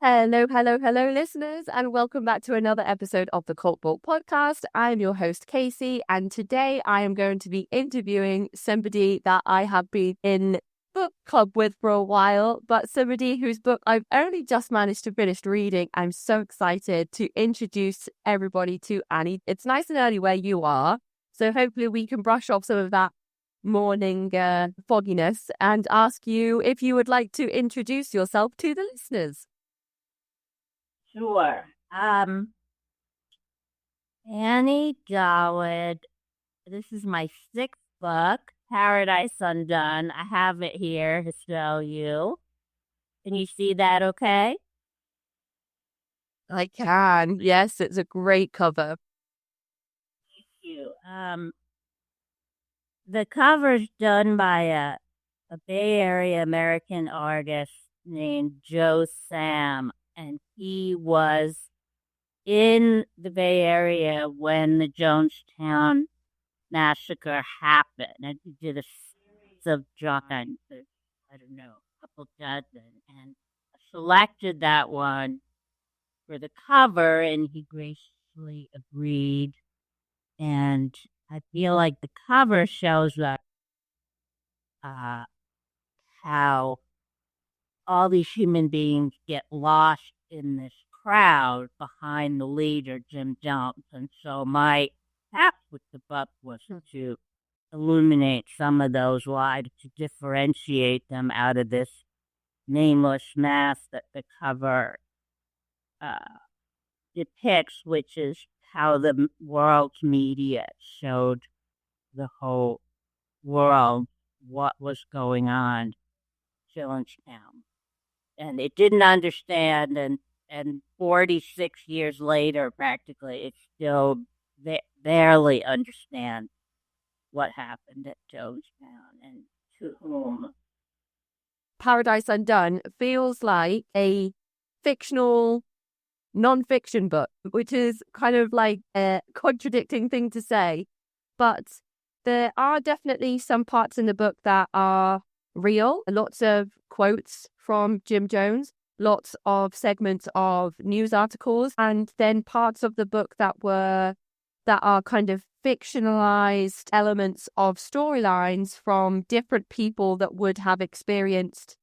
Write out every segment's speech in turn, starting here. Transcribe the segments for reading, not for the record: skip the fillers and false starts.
Hello, hello, hello, listeners, and welcome back to another episode of the Cult Book Podcast. I'm your host, Kacey, and today I am going to be interviewing somebody that I have been in book club with for a while, but somebody whose book I've only just managed to finish reading. I'm so excited to introduce everybody to Annie. It's nice and early where you are, so hopefully we can brush off some of that morning fogginess and ask you if you would like to introduce yourself to the listeners. Sure. Annie Dawid. This is my sixth book, Paradise Undone. I have it here to show you. Can you see that okay? I can. Yes, it's a great cover. Thank you. The cover's done by a Bay Area American artist named Joe Sam, and he was in the Bay Area when the Jonestown massacre happened. And he did a series of drawings, I don't know, a couple dozen, and selected that one for the cover, and he graciously agreed. And I feel like the cover shows us uh, how all these human beings get lost in this crowd behind the leader, Jim Jones. And so my task with the book was to illuminate some of those lives to differentiate them out of this nameless mass that the cover uh, depicts, which is how the world's media showed the whole world what was going on in Jonestown. And it didn't understand, and 46 years later, practically, it still barely understands what happened at Jonestown and to whom. Paradise Undone feels like a fictional non-fiction book, which is kind of like a contradicting thing to say. But there are definitely some parts in the book that are real. Lots of quotes from Jim Jones, lots of segments of news articles, and then parts of the book that are kind of fictionalized elements of storylines from different people that would have experienced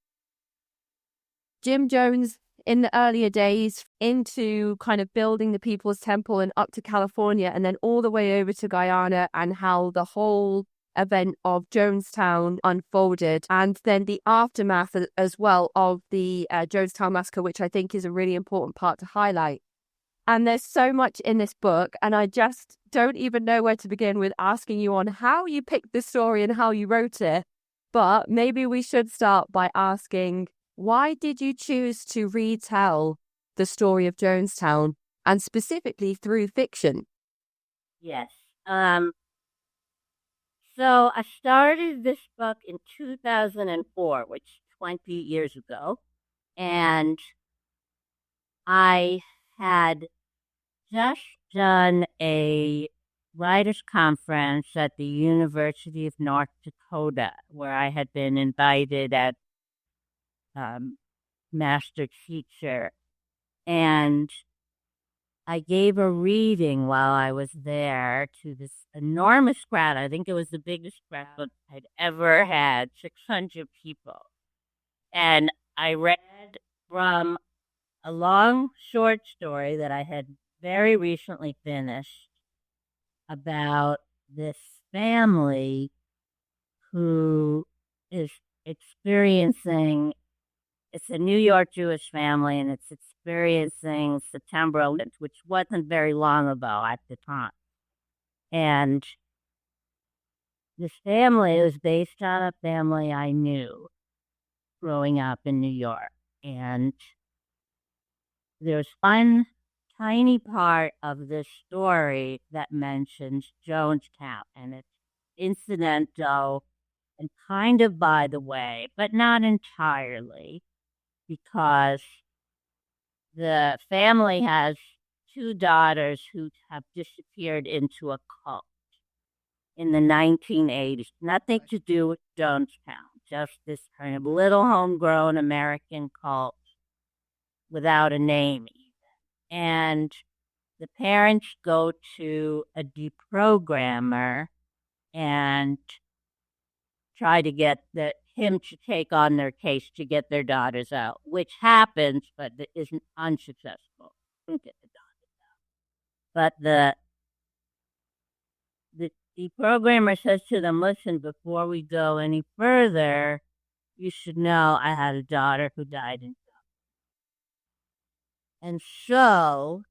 Jim Jones in the earlier days into kind of building the People's Temple and up to California and then all the way over to Guyana, and how the whole event of Jonestown unfolded, and then the aftermath as well of the Jonestown massacre, which I think is a really important part to highlight. And there's so much in this book, and I just don't even know where to begin with asking you on how you picked this story and how you wrote it. But maybe we should start by asking, why did you choose to retell the story of Jonestown, and specifically through fiction? Yes. So I started this book in 2004, which is 20 years ago, and I had just done a writers' conference at the University of North Dakota, where I had been invited as master teacher. And I gave a reading while I was there to this enormous crowd. I think it was the biggest crowd I'd ever had, 600 people. And I read from a long short story that I had very recently finished about this family who is experiencing, it's a New York Jewish family, and it's experiencing September 11th, which wasn't very long ago at the time. And this family was based on a family I knew growing up in New York. And there's one tiny part of this story that mentions Jonestown, and it's incidental and kind of by the way, but not entirely, because the family has two daughters who have disappeared into a cult in the 1980s. Nothing to do with Jonestown, just this kind of little homegrown American cult without a name. And the parents go to a deprogrammer and try to get him to take on their case to get their daughters out, which happens, but it isn't unsuccessful. But the deprogrammer says to them, listen, before we go any further, you should know I had a daughter who died in. And so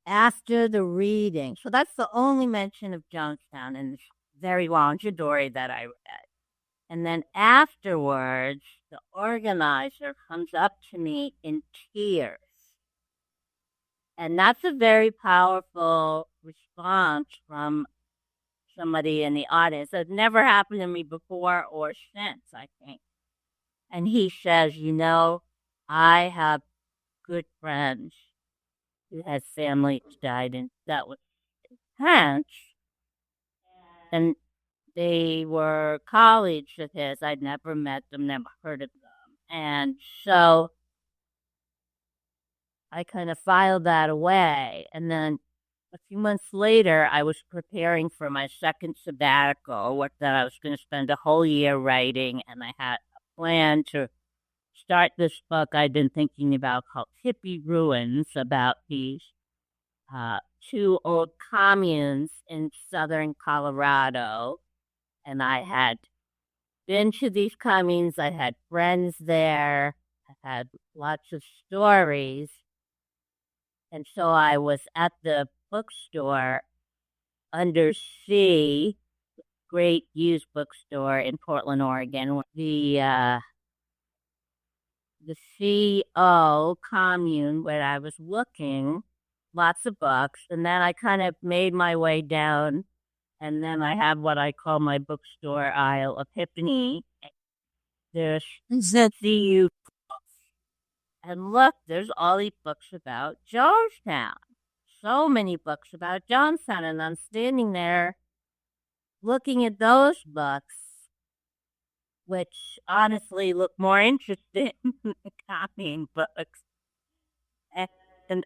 after the reading, so that's the only mention of Jonestown in this very long story that I read. And then afterwards, the organizer comes up to me in tears. And that's a very powerful response from somebody in the audience. It never happened to me before or since, I think. And he says, I have good friends who had family died, and that was intense. And they were colleagues of his. I'd never met them, never heard of them. And so I kind of filed that away. And then a few months later, I was preparing for my second sabbatical, that I was going to spend a whole year writing. And I had a plan to start this book I'd been thinking about called Hippie Ruins, about these two old communes in southern Colorado. And I had been to these communes. I had friends there. I had lots of stories. And so I was at the bookstore Undersea, great used bookstore in Portland, Oregon. The CO commune where I was looking, lots of books, and then I kind of made my way down, and then I have what I call my bookstore aisle epiphany. There's CU, and look, there's all these books about Jonestown. So many books about Jonestown, and I'm standing there looking at those books, which honestly look more interesting than the copying books. And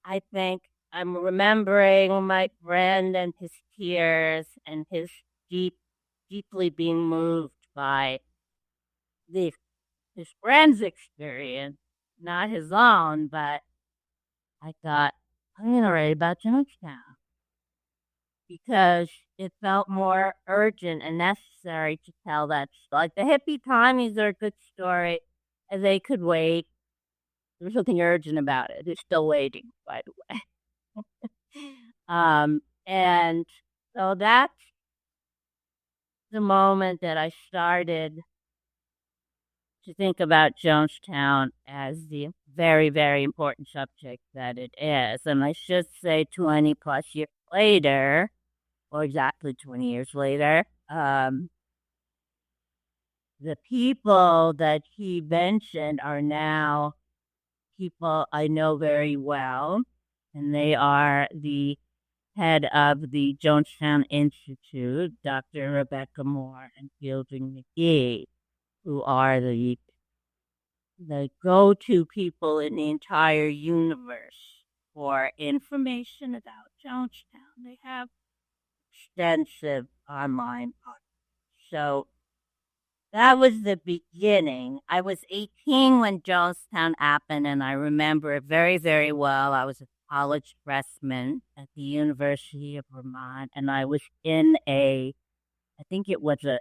I think I'm remembering my friend and his tears and his deeply being moved by his friend's experience, not his own, but I thought, I'm going to write about Jonestown because it felt more urgent and necessary to tell that. Like the hippie Tommies are a good story, and they could wait. There's something urgent about it. It's still waiting, by the way. And so that's the moment that I started to think about Jonestown as the very, very important subject that it is. And I should say 20 plus years later, or exactly 20 years later, the people that he mentioned are now people I know very well, and they are the head of the Jonestown Institute, Dr. Rebecca Moore and Fielding McGee, who are the go-to people in the entire universe for information about Jonestown. They have extensive online podcasts. So that was the beginning. I was 18 when Jonestown happened, and I remember it very, very well. I was a college freshman at the University of Vermont, and I was in I think it was a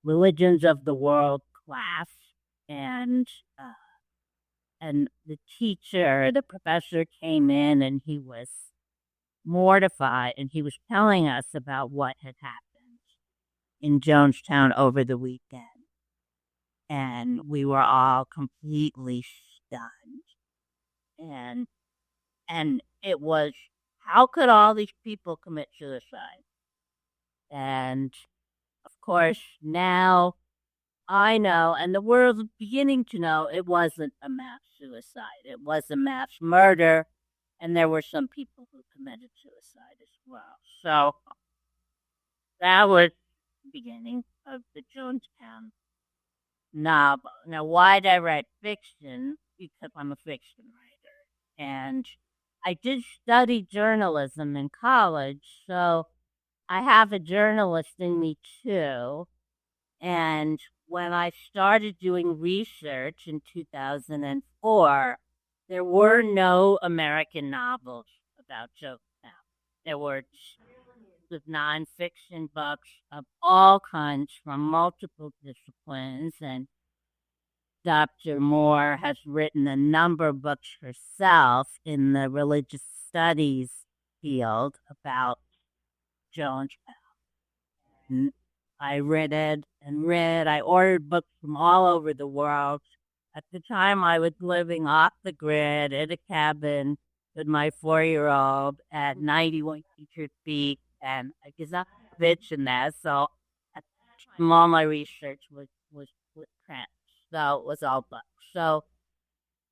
Religions of the World class, and the professor came in, and he was mortified, and he was telling us about what had happened in Jonestown over the weekend. And we were all completely stunned. And it was, how could all these people commit suicide? And of course, now I know, and the world's beginning to know, it wasn't a mass suicide. It was a mass murder, and there were some people who committed suicide as well. So that was the beginning of the Jonestown novel. Now, why did I write fiction? because I'm a fiction writer. And I did study journalism in college, so I have a journalist in me too. And when I started doing research in 2004, there were no American novels about Jonestown. There were of nonfiction books of all kinds from multiple disciplines. And Dr. Moore has written a number of books herself in the religious studies field about Jonestown. I read it and read. I ordered books from all over the world. At the time, I was living off the grid in a cabin with my 4-year-old at 91 Teacher Peak, and I was not bitch in that. So at the time, all my research was print, so it was all books. So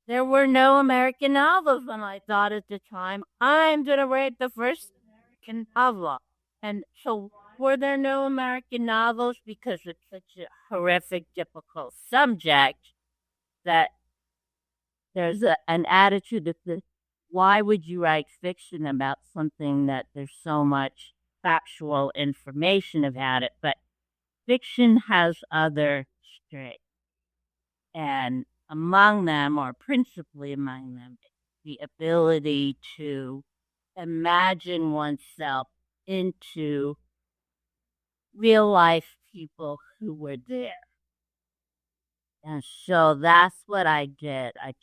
there were no American novels, and I thought at the time, I'm going to write the first American novel. And so were there no American novels because it's such a horrific, difficult subject that there's an attitude of this, why would you write fiction about something that there's so much factual information about it? But fiction has other strengths. And among them, or principally among them, the ability to imagine oneself into real life people who were there. And so that's what I did. I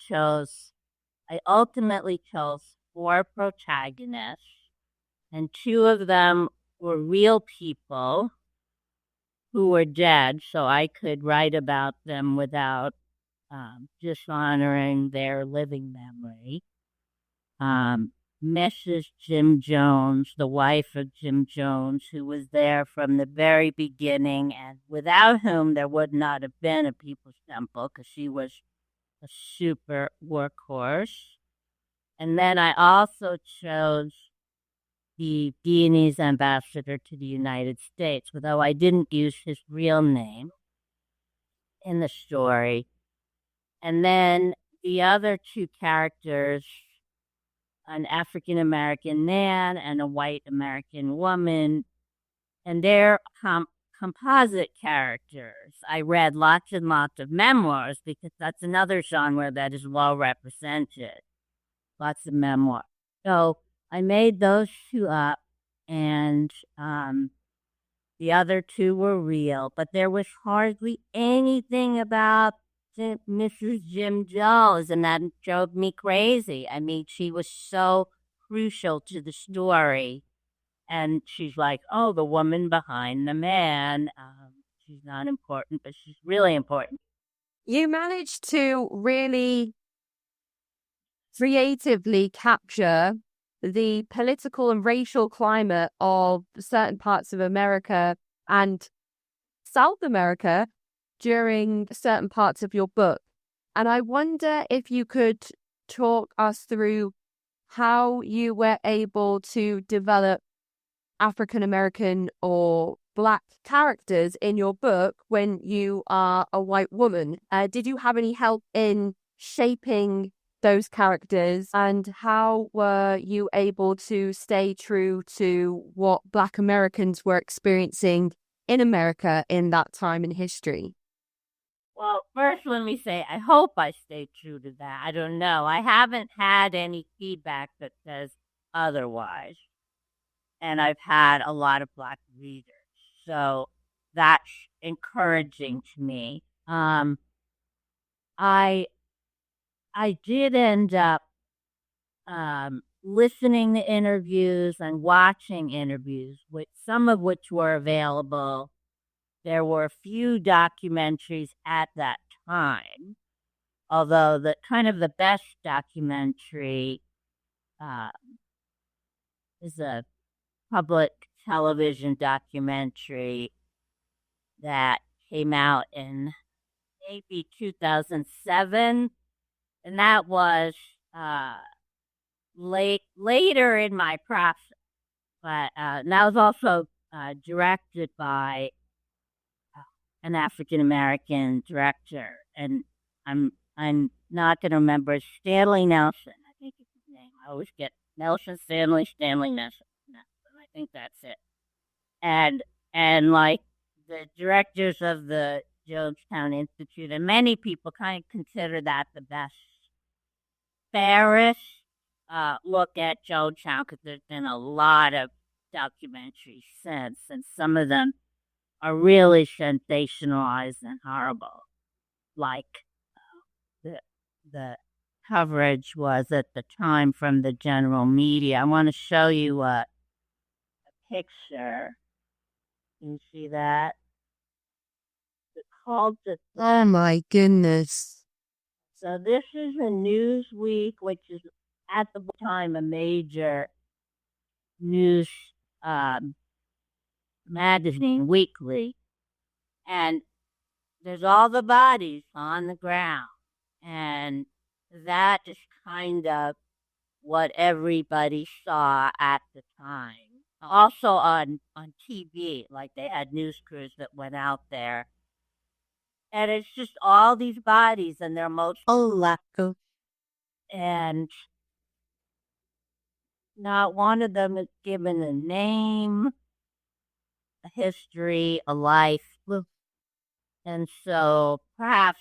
ultimately chose 4 protagonists, and 2 of them were real people who were dead, so I could write about them without dishonoring their living memory. Mrs. Jim Jones, the wife of Jim Jones, who was there from the very beginning, and without whom there would not have been a People's Temple, because she was a super workhorse. And then I also chose the Guyanese ambassador to the United States, although I didn't use his real name in the story. And then the other 2 characters, an African American man and a white American woman, and they're composite characters. I read lots and lots of memoirs because that's another genre that is well represented. Lots of memoir. So I made those 2 up, and the other 2 were real, but there was hardly anything about Mrs. Jim Jones, and that drove me crazy. I mean, she was so crucial to the story. And she's like, oh, the woman behind the man. She's not important, but she's really important. You managed to really creatively capture the political and racial climate of certain parts of America and South America during certain parts of your book. And I wonder if you could talk us through how you were able to develop African American or Black characters in your book when you are a white woman. Did you have any help in shaping those characters, and how were you able to stay true to what Black Americans were experiencing in America in that time in history? Well, first, let me say, I hope I stay true to that. I don't know. I haven't had any feedback that says otherwise. And I've had a lot of Black readers. So that's encouraging to me. I did end up listening to interviews and watching interviews, some of which were available. There were a few documentaries at that time, although the best documentary is a public television documentary that came out in maybe 2007. And that was later in my process, but that was also directed by an African American director, and I'm not going to remember. Stanley Nelson, I think is his name. I always get Nelson Stanley Nelson. I think that's it. And like the directors of the Jonestown Institute, and many people kind of consider that the best, fairest look at Jonestown, because there's been a lot of documentaries since, and some of them are really sensationalized and horrible. Like the the coverage was at the time from the general media. I want to show you a picture. Can you see that? It's called the. Oh my goodness. So this is a Newsweek, which is at the time a major news magazine, weekly, and there's all the bodies on the ground, and that is kind of what everybody saw at the time. Also on TV, like they had news crews that went out there, and it's just all these bodies, and they're most and not one of them is given a name, a history, a life. And so perhaps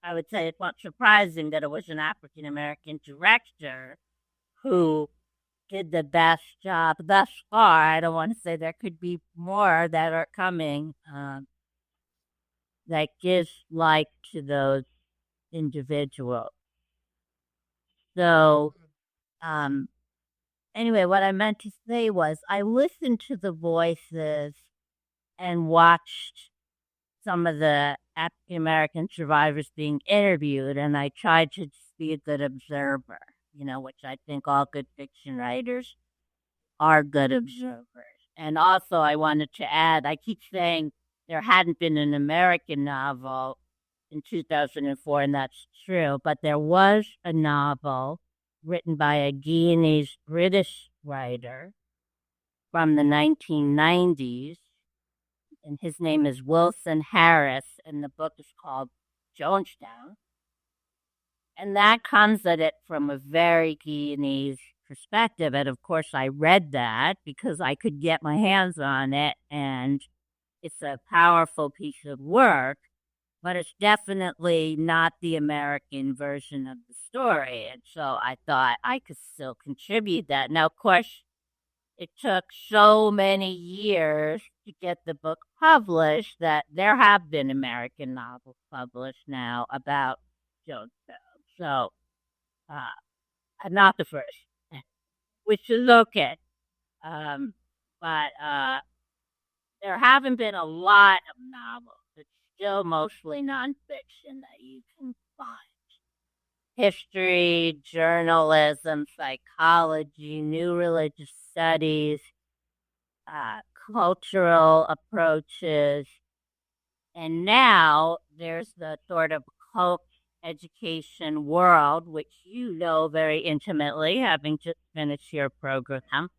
I would say it's not surprising that it was an African American director who did the best job thus far. I don't want to say there could be more that are coming that gives life to those individuals. So, anyway, what I meant to say was I listened to the voices and watched some of the African American survivors being interviewed, and I tried to just be a good observer, which I think all good fiction writers are good observers. And also, I wanted to add, I keep saying there hadn't been an American novel in 2004, and that's true, but there was a novel written by a Guyanese British writer from the 1990s, and his name is Wilson Harris, and the book is called Jonestown. And that comes at it from a very Guyanese perspective. And of course, I read that because I could get my hands on it, and it's a powerful piece of work, but it's definitely not the American version of the story. And so I thought I could still contribute that. Now, of course, it took so many years to get the book published that there have been American novels published now about Jonestown. So, not the first, which is okay. But there haven't been a lot of novels. It's still mostly nonfiction that you can find. History, journalism, psychology, new religious studies, cultural approaches. And now there's the sort of cult education world, which you know very intimately, having just finished your program.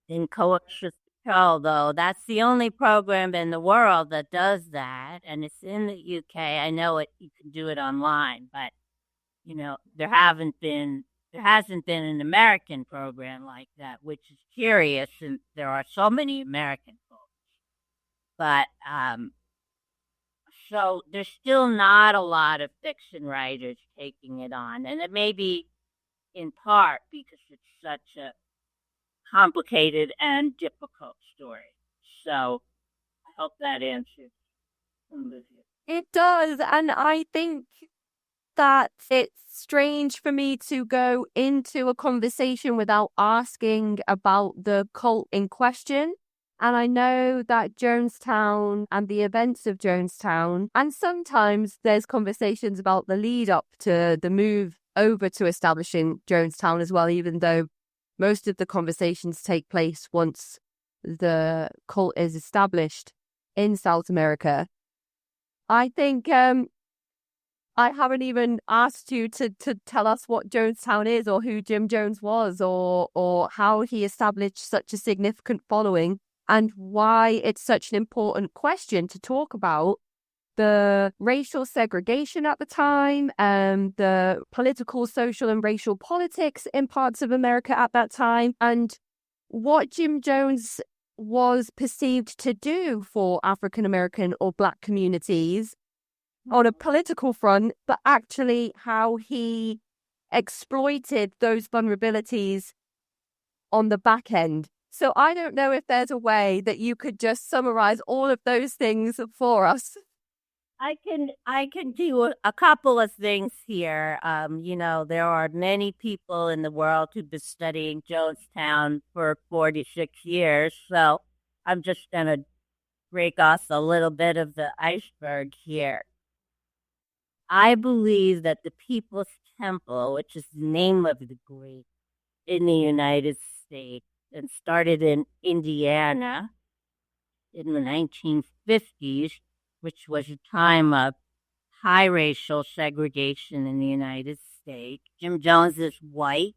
In coaches control, though, that's the only program in the world that does that, and it's in the UK. I know it; you can do it online, but there hasn't been an American program like that, which is curious, and there are so many American folks. But so there's still not a lot of fiction writers taking it on, and it may be in part because it's such a complicated and difficult story. So I hope that answers. It does, and I think that it's strange for me to go into a conversation without asking about the cult in question. And I know that Jonestown and the events of Jonestown, and sometimes there's conversations about the lead up to the move over to establishing Jonestown as well, even though most of the conversations take place once the cult is established in South America. I think I haven't even asked you to tell us what Jonestown is, or who Jim Jones was, or how he established such a significant following, and why it's such an important question to talk about the racial segregation at the time, the political, social, and racial politics in parts of America at that time, and what Jim Jones was perceived to do for African American or Black communities on a political front, but actually how he exploited those vulnerabilities on the back end. So I don't know if there's a way that you could just summarize all of those things for us. I can do a couple of things here. There are many people in the world who've been studying Jonestown for 46 years, so I'm just gonna break off a little bit of the iceberg here. I believe that the People's Temple, which is the name of the Greek in the United States, and started in Indiana in the 1950s, which was a time of high racial segregation in the United States. Jim Jones is white.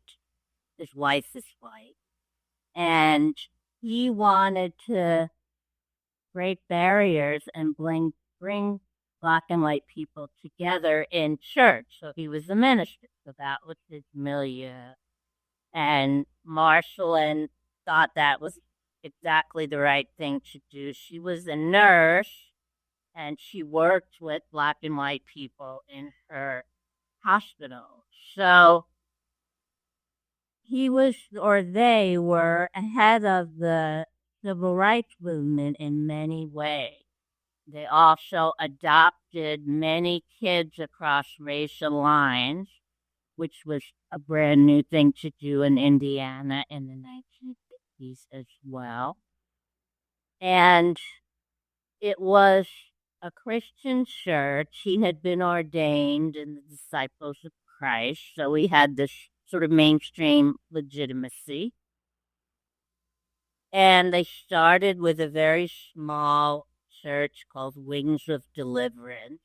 His wife is white. And he wanted to break barriers and bring Black and white people together in church. So he was a minister. So that was his milieu. And Marshallin thought that was exactly the right thing to do. She was a nurse and she worked with Black and white people in her hospital. So he was, or they were, ahead of the civil rights movement in many ways. They also adopted many kids across racial lines, which was a brand new thing to do in Indiana in the 1950s as well. And it was a Christian church. He had been ordained in the Disciples of Christ, so he had this sort of mainstream legitimacy. And they started with a very small church called Wings of Deliverance.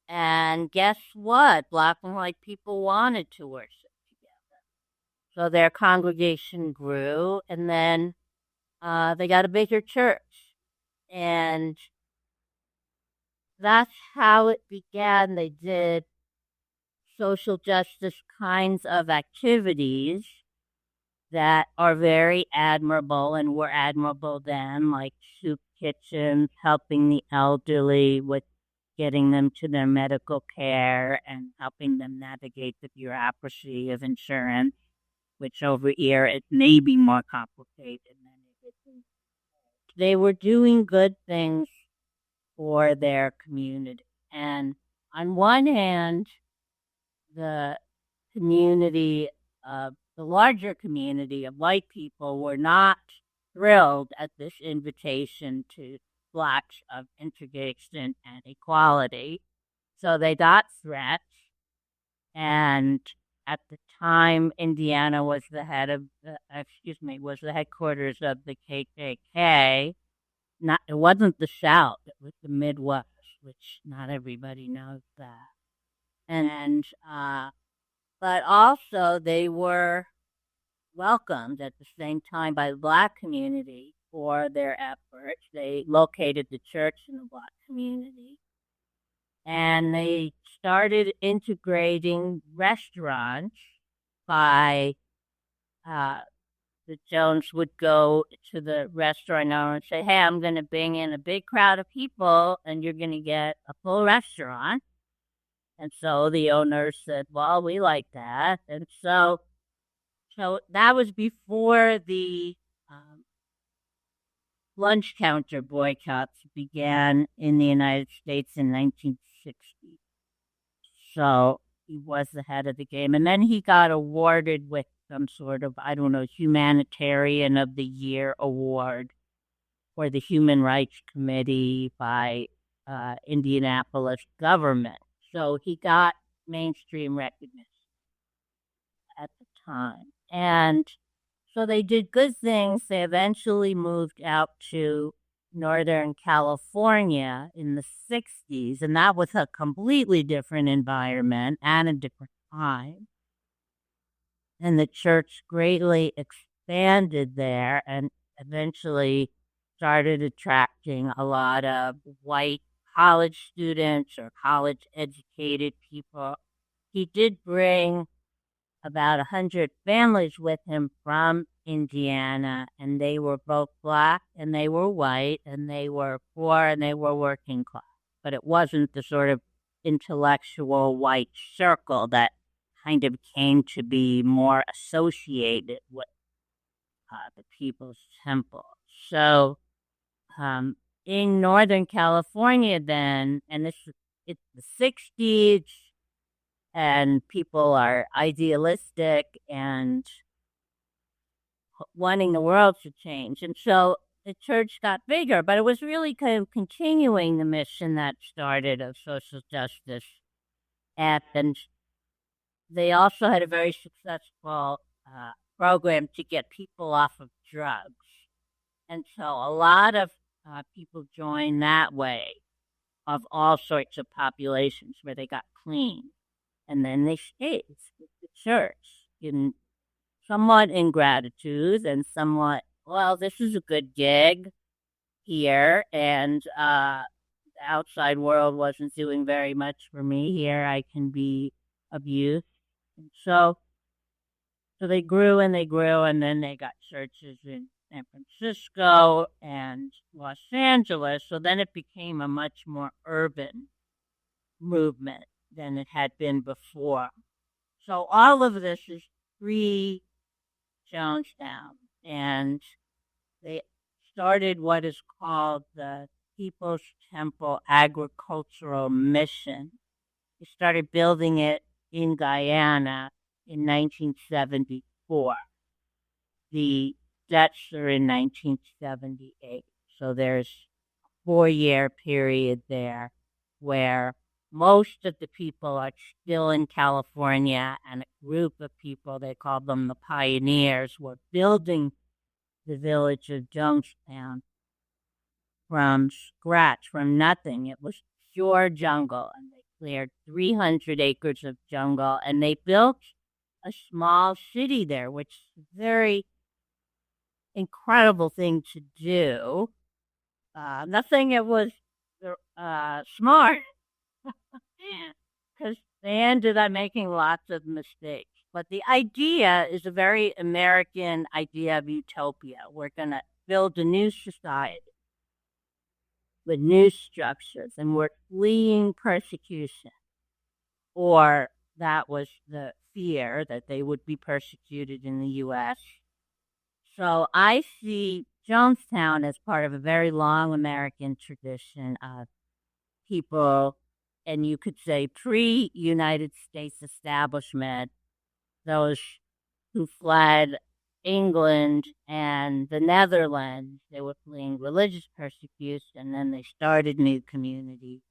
And guess what? Black and white people wanted to worship together. So their congregation grew, and then they got a bigger church. And that's how it began. They did social justice kinds of activities that are very admirable and were admirable then, like soup kitchens, helping the elderly with getting them to their medical care and helping them navigate the bureaucracy of insurance, which over here it may be more complicated than it is. They were doing good things for their community. And on one hand, the community of the larger community of white people were not thrilled at this invitation to Blacks of integration and equality. So they got threats. And at the time, Indiana was the was the headquarters of the KKK. It wasn't the South, it was the Midwest, which not everybody knows that. And but also they were welcomed at the same time by the Black community for their efforts. They located the church in the Black community, and they started integrating restaurants by the Jones would go to the restaurant owner and say, "Hey, I'm going to bring in a big crowd of people and you're going to get a full restaurant." And so the owner said, "Well, we like that." And so that was before the lunch counter boycotts began in the United States in 1960. So he was ahead of the game. And then he got awarded with some sort of, I don't know, Humanitarian of the Year award for the Human Rights Committee by Indianapolis government. So he got mainstream recognition at the time. And so they did good things. They eventually moved out to Northern California in the 60s, and that was a completely different environment and a different time. And the church greatly expanded there and eventually started attracting a lot of white college students or college-educated people. He did bring about 100 families with him from Indiana, and they were both Black and they were white, and they were poor and they were working class. But it wasn't the sort of intellectual white circle that kind of came to be more associated with the People's Temple. So in Northern California then, and it's the 60s, and people are idealistic and wanting the world to change. And so the church got bigger, but it was really kind of continuing the mission that started of social justice. And they also had a very successful program to get people off of drugs. And so a lot of people joined that way, of all sorts of populations, where they got clean. And then they stayed with the church, somewhat in gratitude and somewhat, well, this is a good gig here, and the outside world wasn't doing very much for me. Here I can be of use. And so they grew and they grew, and then they got churches in San Francisco and Los Angeles. So then it became a much more urban movement than it had been before. So all of this is pre-Jonestown, and they started what is called the People's Temple Agricultural Mission. They started building it in Guyana in 1974. The deaths are in 1978. So there's a 4-year period there where most of the people are still in California, and a group of people, they called them the pioneers, were building the village of Jonestown from scratch, from nothing. It was pure jungle, and they cleared 300 acres of jungle, and they built a small city there, which is a very incredible thing to do. Nothing it was smart, because they ended up making lots of mistakes. But the idea is a very American idea of utopia. We're going to build a new society with new structures, and we're fleeing persecution. Or that was the fear, that they would be persecuted in the U.S. So I see Jonestown as part of a very long American tradition of people, and you could say pre-United States establishment, those who fled England and the Netherlands. They were fleeing religious persecution, and then they started new communities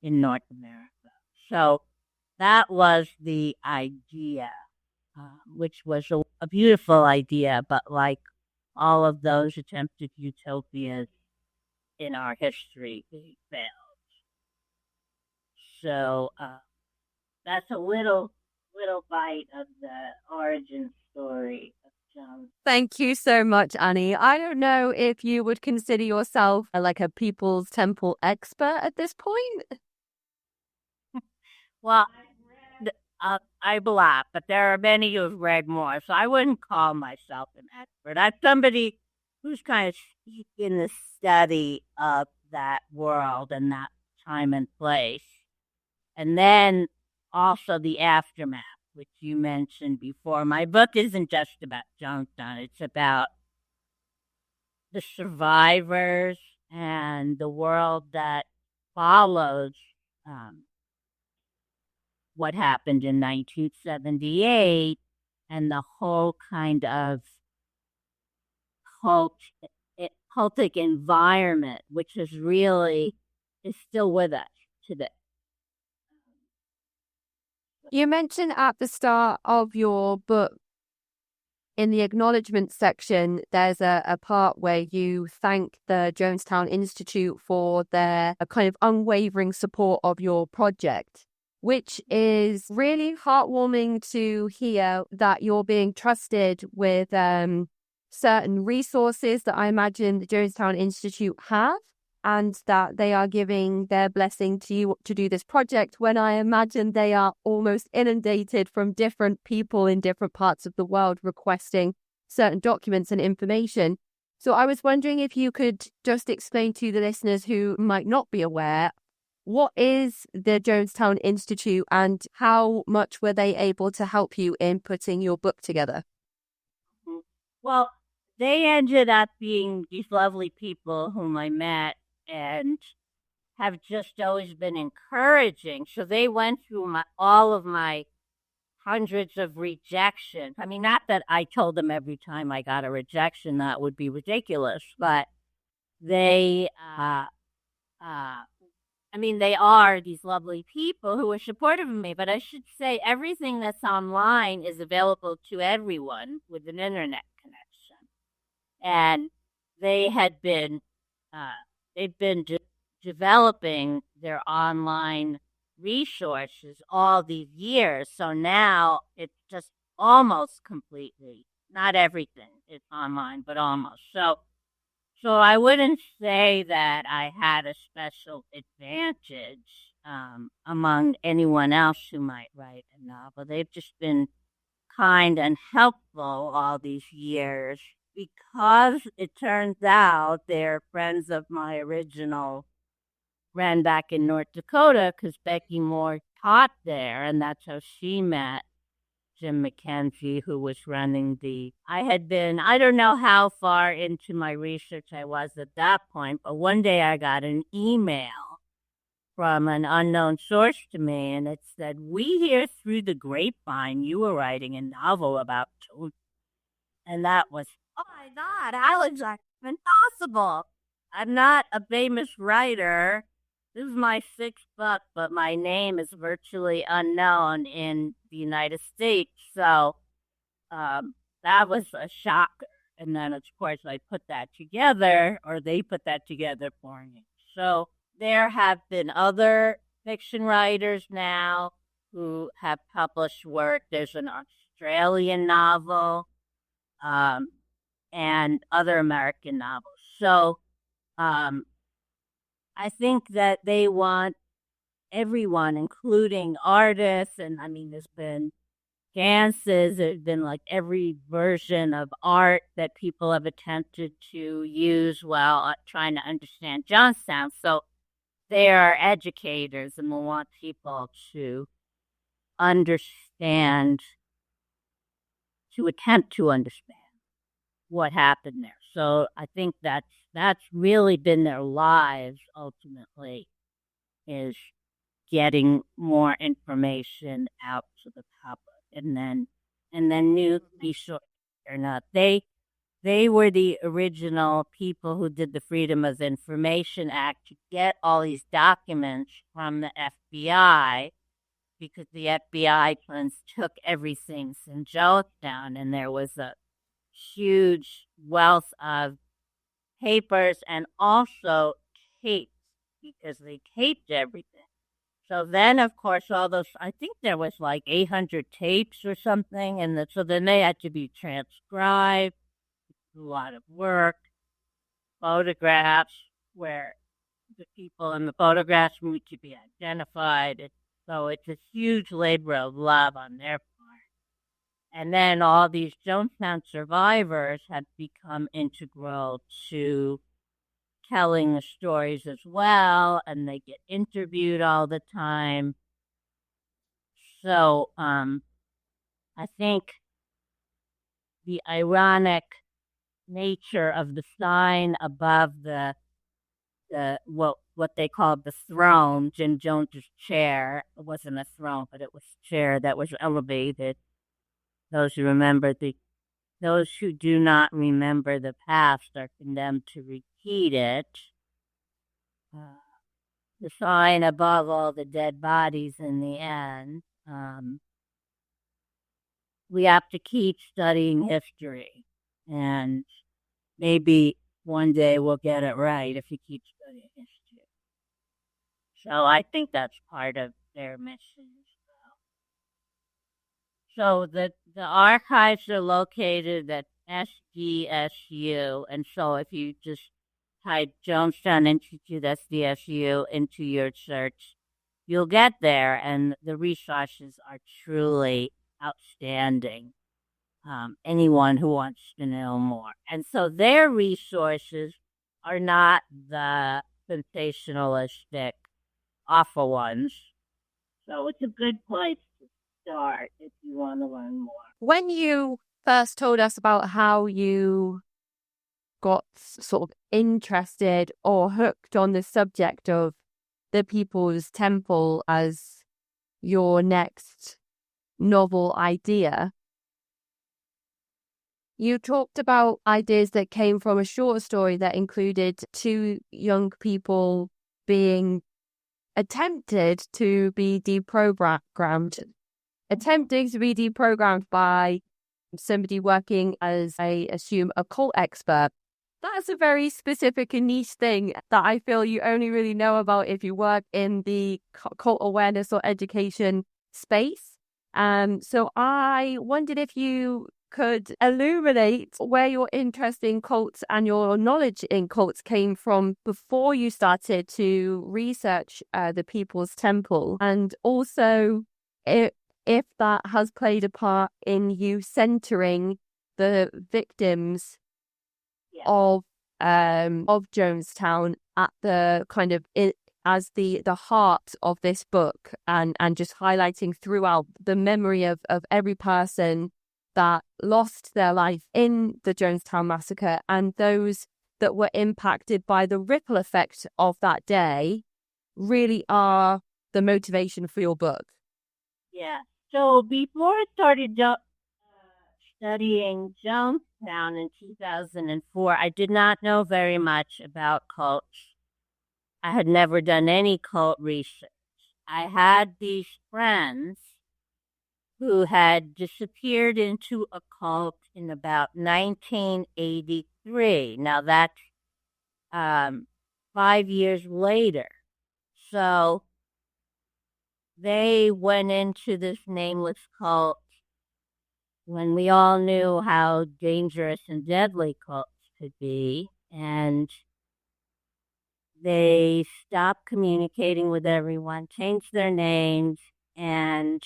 in North America. So that was the idea, which was a beautiful idea, but like all of those attempted utopias in our history, they failed. So that's a little bite of the origin story of Jonestown. Thank you so much, Annie. I don't know if you would consider yourself like a People's Temple expert at this point. Well, I believe, but there are many who have read more, so I wouldn't call myself an expert. I'm somebody who's kind of steeped in the study of that world and that time and place. And then also the aftermath, which you mentioned before. My book isn't just about Jonestown. It's about the survivors and the world that follows what happened in 1978, and the whole kind of cultic environment, which is still with us today. You mentioned at the start of your book, in the acknowledgement section, there's a part where you thank the Jonestown Institute for their kind of unwavering support of your project, which is really heartwarming to hear, that you're being trusted with certain resources that I imagine the Jonestown Institute have. and that they are giving their blessing to you to do this project, when I imagine they are almost inundated from different people in different parts of the world requesting certain documents and information. So I was wondering if you could just explain to the listeners who might not be aware, what is the Jonestown Institute and how much were they able to help you in putting your book together? Well, they ended up being these lovely people whom I met and have just always been encouraging. So they went through all of my hundreds of rejections. I mean, not that I told them every time I got a rejection, that would be ridiculous, but they, I mean, they are these lovely people who are supportive of me, but I should say everything that's online is available to everyone with an internet connection. And they had been, uh, they've been developing their online resources all these years. So now it's just almost completely, not everything is online, but almost. So I wouldn't say that I had a special advantage among anyone else who might write a novel. They've just been kind and helpful all these years because it turns out they're friends of my original friend back in North Dakota because Becky Moore taught there, and that's how she met Jim McKenzie, who was running I don't know how far into my research I was at that point, but one day I got an email from an unknown source to me, and it said, "We hear through the grapevine you were writing a novel about Jonestown." And that was, oh my God, how is that even possible? I'm not a famous writer. This is my sixth book, but my name is virtually unknown in the United States. So that was a shocker. And then, of course, I put that together, or they put that together for me. So there have been other fiction writers now who have published work. There's an Australian novel and other American novels. So I think that they want everyone, including artists, and I mean, there's been dances, there's been like every version of art that people have attempted to use while trying to understand Jonestown. So they are educators and will want people to understand, to attempt to understand what happened there. So I think that's really been their lives ultimately, is getting more information out to the public, and then new resources or not. They were the original people who did the Freedom of Information Act to get all these documents from the FBI, because the FBI plans took everything in Jonestown, and there was a huge wealth of papers and also tapes, because they taped everything. So then, of course, all those, I think there was like 800 tapes or something, and so then they had to be transcribed, a lot of work, photographs where the people in the photographs need to be identified. So it's a huge labor of love on their part. And then all these Jonestown survivors have become integral to telling the stories as well, and they get interviewed all the time. So I think the ironic nature of the sign above the what they called the throne, Jim Jones's chair. It wasn't a throne, but it was a chair that was elevated. Those who remember those who do not remember the past are condemned to repeat it. The sign above all the dead bodies in the end. We have to keep studying history, and maybe one day we'll get it right if we keep studying history. So I think that's part of their mission as well. So the archives are located at SDSU, and so if you just type Jonestown Institute SDSU into your search, you'll get there, and the resources are truly outstanding. Anyone who wants to know more. And so their resources are not the sensationalistic, awful ones. So it's a good place to start if you want to learn more. When you first told us about how you got sort of interested or hooked on the subject of the People's Temple as your next novel idea, you talked about ideas that came from a short story that included two young people being attempting to be deprogrammed by somebody working as, I assume, a cult expert. That's a very specific and niche thing that I feel you only really know about if you work in the cult awareness or education space. So I wondered if you could illuminate where your interest in cults and your knowledge in cults came from before you started to research the People's Temple, and also if that has played a part in you centering the victims of Jonestown at the kind of as the heart of this book, and just highlighting throughout the memory of every person that lost their life in the Jonestown massacre and those that were impacted by the ripple effect of that day really are the motivation for your book. Yeah. So before I started studying Jonestown in 2004, I did not know very much about cults. I had never done any cult research. I had these friends who had disappeared into a cult in about 1983. Now that's 5 years later. So they went into this nameless cult when we all knew how dangerous and deadly cults could be. And they stopped communicating with everyone, changed their names, and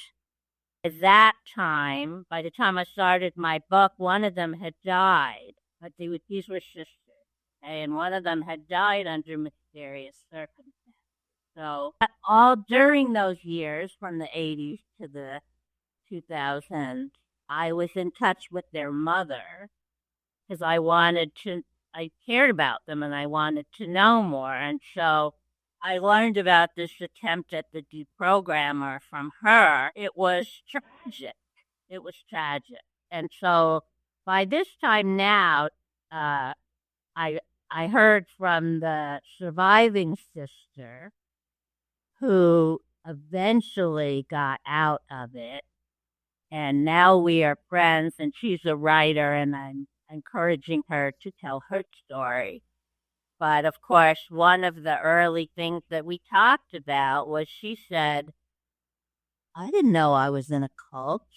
at that time, by the time I started my book, one of them had died. But these were sisters, okay? And one of them had died under mysterious circumstances. So all during those years, from the 80s to the 2000s, I was in touch with their mother because I cared about them and I wanted to know more. And so I learned about this attempt at the deprogrammer from her. It was tragic. And so by this time now, I heard from the surviving sister who eventually got out of it. And now we are friends, and she's a writer, and I'm encouraging her to tell her story. But of course, one of the early things that we talked about was she said, I didn't know I was in a cult.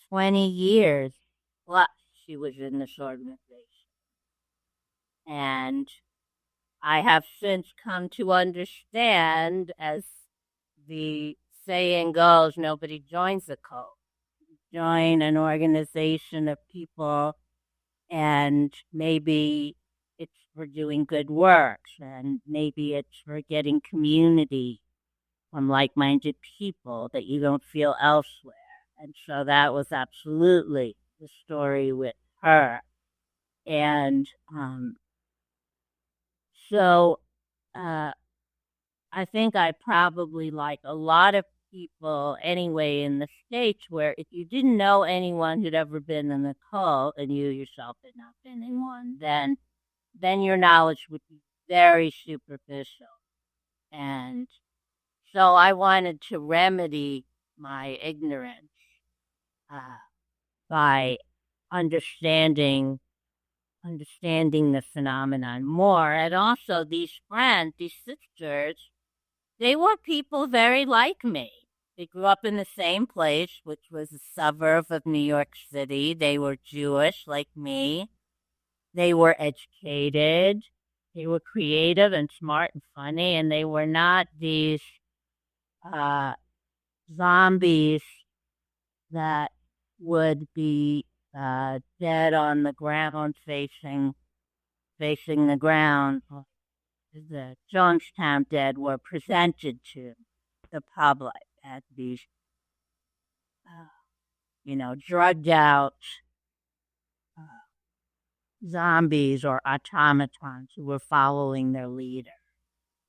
20 years plus she was in this organization. And I have since come to understand, as the saying goes, nobody joins a cult. Join an organization of people, and maybe it's for doing good works, and maybe it's for getting community from like-minded people that you don't feel elsewhere. And so that was absolutely the story with her. And so I think I probably, like a lot of people anyway in the States, where if you didn't know anyone who'd ever been in a cult and you yourself had not been in one, then your knowledge would be very superficial. And so I wanted to remedy my ignorance by understanding the phenomenon more. And also these friends, these sisters, they were people very like me. They grew up in the same place, which was a suburb of New York City. They were Jewish like me. they were educated, they were creative and smart and funny, and they were not these uh, zombies that would be dead on the ground, facing the ground. The Jonestown dead were presented to the public as these, uh, drugged out uh, zombies or automatons who were following their leader.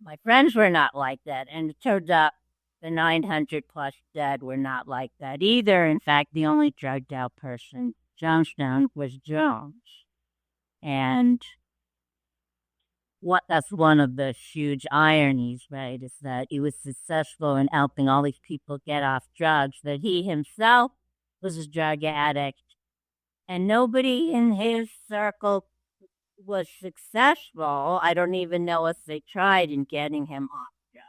My friends were not like that, and it turned out the 900 plus dead were not like that either. In fact, the only drugged out person, Jonestown, was Jones. And that's one of the huge ironies, right? Is that he was successful in helping all these people get off drugs, that he himself was a drug addict, and nobody in his circle was successful. I don't even know if they tried in getting him off drugs.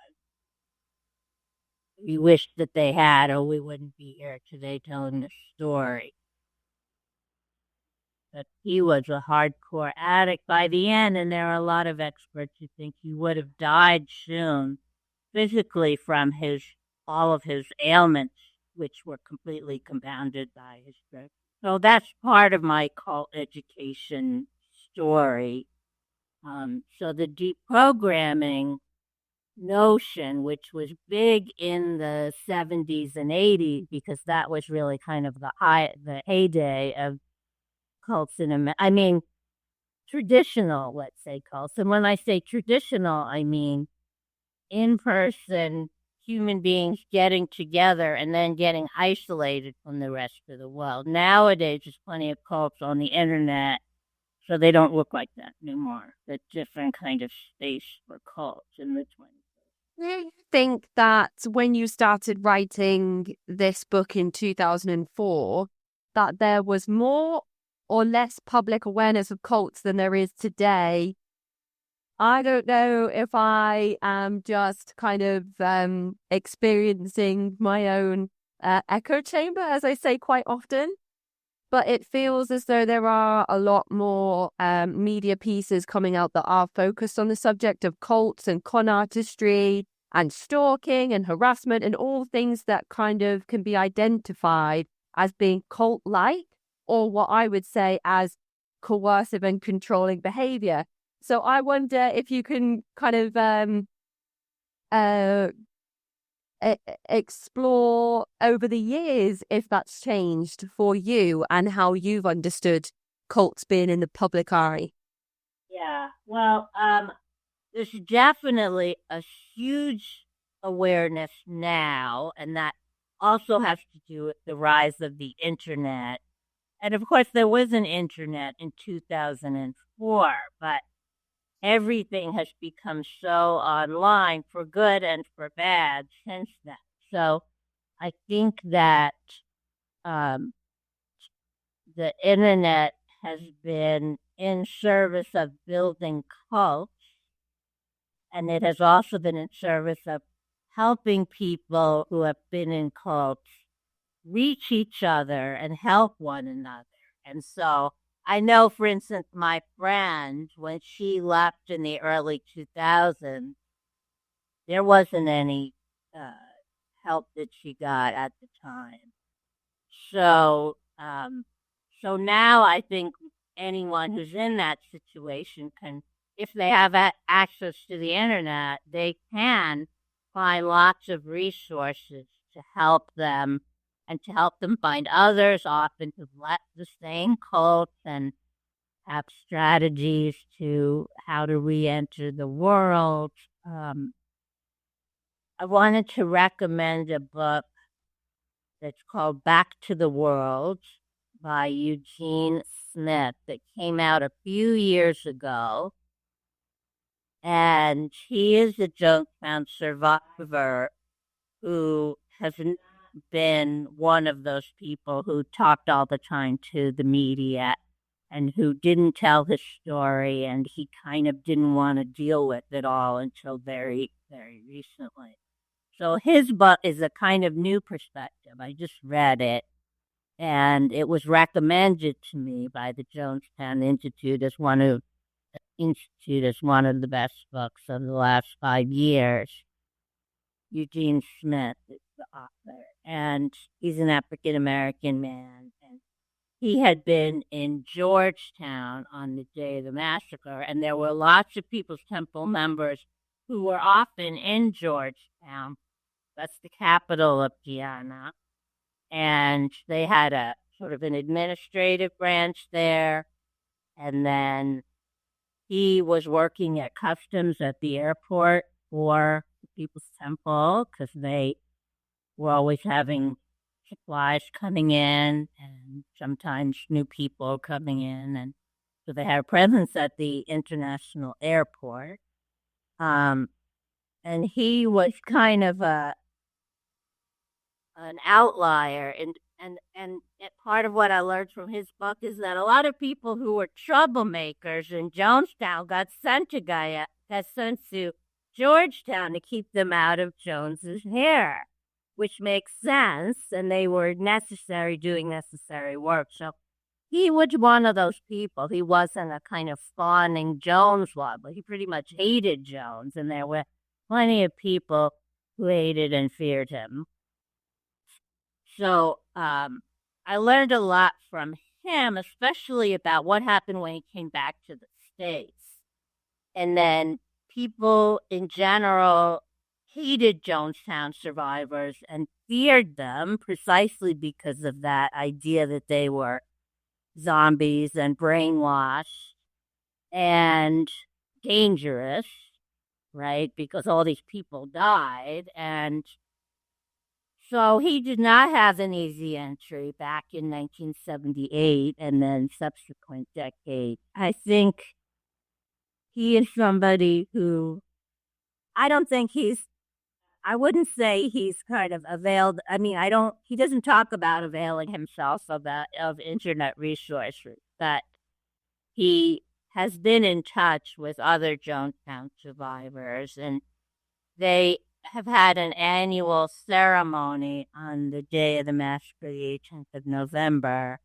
We wish that they had, or we wouldn't be here today telling the story. But he was a hardcore addict by the end, and there are a lot of experts who think he would have died soon, physically, from all of his ailments, which were completely compounded by his drug. So that's part of my cult education story. So the deprogramming notion, which was big in the 70s and 80s, because that was really kind of the heyday of cults traditional, let's say, cults. And when I say traditional, I mean in-person human beings getting together and then getting isolated from the rest of the world. Nowadays, there's plenty of cults on the internet, so they don't look like that anymore. The different kind of space for cults in the 20s. Do you think that when you started writing this book in 2004, that there was more or less public awareness of cults than there is today? I don't know if I am just kind of experiencing my own echo chamber, as I say quite often, but it feels as though there are a lot more media pieces coming out that are focused on the subject of cults and con artistry and stalking and harassment and all things that kind of can be identified as being cult-like, or what I would say as coercive and controlling behavior. So I wonder if you can kind of explore over the years if that's changed for you and how you've understood cults being in the public eye. Yeah, well, there's definitely a huge awareness now, and that also has to do with the rise of the internet. And of course, there was an internet in 2004, but everything has become so online for good and for bad since then. So I think that um, the internet has been in service of building cults, and it has also been in service of helping people who have been in cults reach each other and help one another. And so I know, for instance, my friend, when she left in the early 2000s, there wasn't any help that she got at the time. So, so now I think anyone who's in that situation can, if they have access to the internet, they can find lots of resources to help them and to help them find others, often who've left the same cult, and have strategies to how to re-enter the world. I wanted to recommend a book that's called Back to the World by Eugene Smith that came out a few years ago. And he is a Jonestown survivor who has not been one of those people who talked all the time to the media and who didn't tell his story, and he kind of didn't want to deal with it all until very, very recently. So his book is a kind of new perspective. I just read it, and it was recommended to me by the Jonestown Institute as one of the best books of the last 5 years. Eugene Smith is the author, and he's an African American man. And he had been in Georgetown on the day of the massacre, and there were lots of People's Temple members who were often in Georgetown. That's the capital of Guyana. And they had a sort of an administrative branch there. And then he was working at customs at the airport for the People's Temple because they were always having supplies coming in and sometimes new people coming in. And so they had a presence at the international airport. And he was kind of an outlier. And part of what I learned from his book is that a lot of people who were troublemakers in Jonestown got sent to Georgetown to keep them out of Jones's hair, which makes sense. And they were doing necessary work. So he was one of those people. He wasn't a kind of fawning Jones lover. He pretty much hated Jones, and there were plenty of people who hated and feared him. So I learned a lot from him, especially about what happened when he came back to the States. And then people in general hated Jonestown survivors and feared them precisely because of that idea that they were zombies and brainwashed and dangerous, right? Because all these people died. And so he did not have an easy entry back in 1978 and then subsequent decade. I think he is somebody who I wouldn't say he's kind of availed. I mean, he doesn't talk about availing himself of internet resources, but he has been in touch with other Jonestown survivors, and they have had an annual ceremony on the day of the massacre, the 18th of November,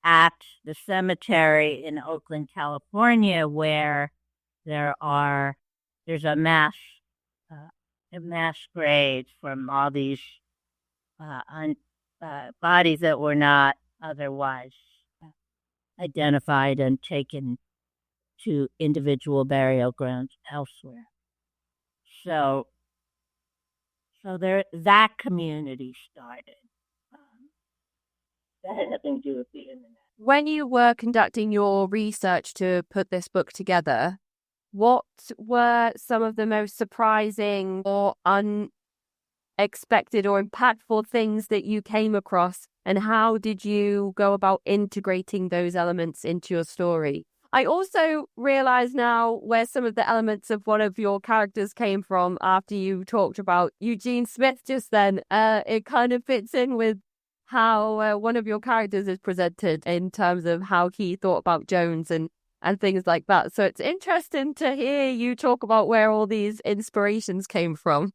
at the cemetery in Oakland, California, where there's a mass grave from all these bodies that were not otherwise identified and taken to individual burial grounds elsewhere. So that community started. That had nothing to do with the internet. When you were conducting your research to put this book together, what were some of the most surprising or unexpected or impactful things that you came across, and how did you go about integrating those elements into your story? I also realize now where some of the elements of one of your characters came from after you talked about Eugene Smith just then. It kind of fits in with how one of your characters is presented in terms of how he thought about Jones and things like that. So it's interesting to hear you talk about where all these inspirations came from.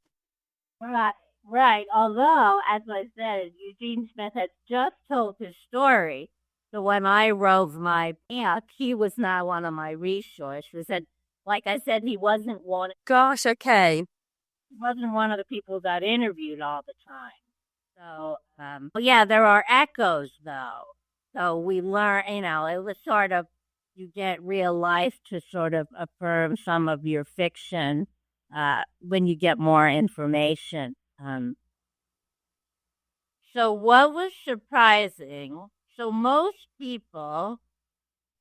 Right. Although, as I said, Eugene Smith had just told his story. So when I wrote my book, he was not one of my resources. And like I said, he wasn't one. Gosh, okay. He wasn't one of the people who got interviewed all the time. So, yeah, there are echoes, though. So we learn, it was sort of, you get real life to sort of affirm some of your fiction when you get more information. So what was surprising, so most people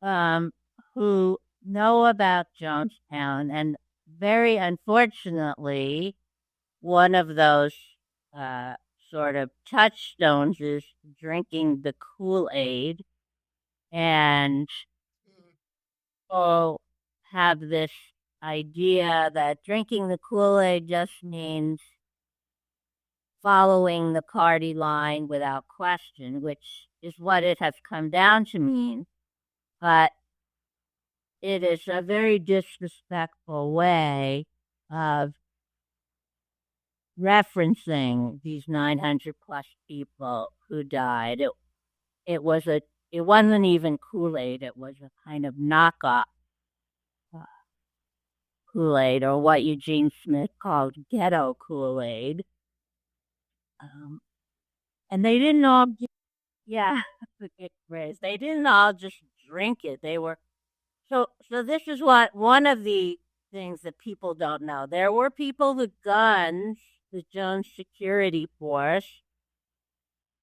who know about Jonestown, and very unfortunately, one of those sort of touchstones is drinking the Kool-Aid, and people have this idea that drinking the Kool-Aid just means following the party line without question, which is what it has come down to mean. But it is a very disrespectful way of referencing these 900 plus people who died. it wasn't even Kool-Aid. It was a kind of knockoff uh, Kool-Aid, or what Eugene Smith called ghetto Kool-Aid. Um, and they didn't all, yeah, that's a good phrase. They didn't all just drink it. They were so. This is what one of the things that people don't know. There were people with guns, the Jones security force,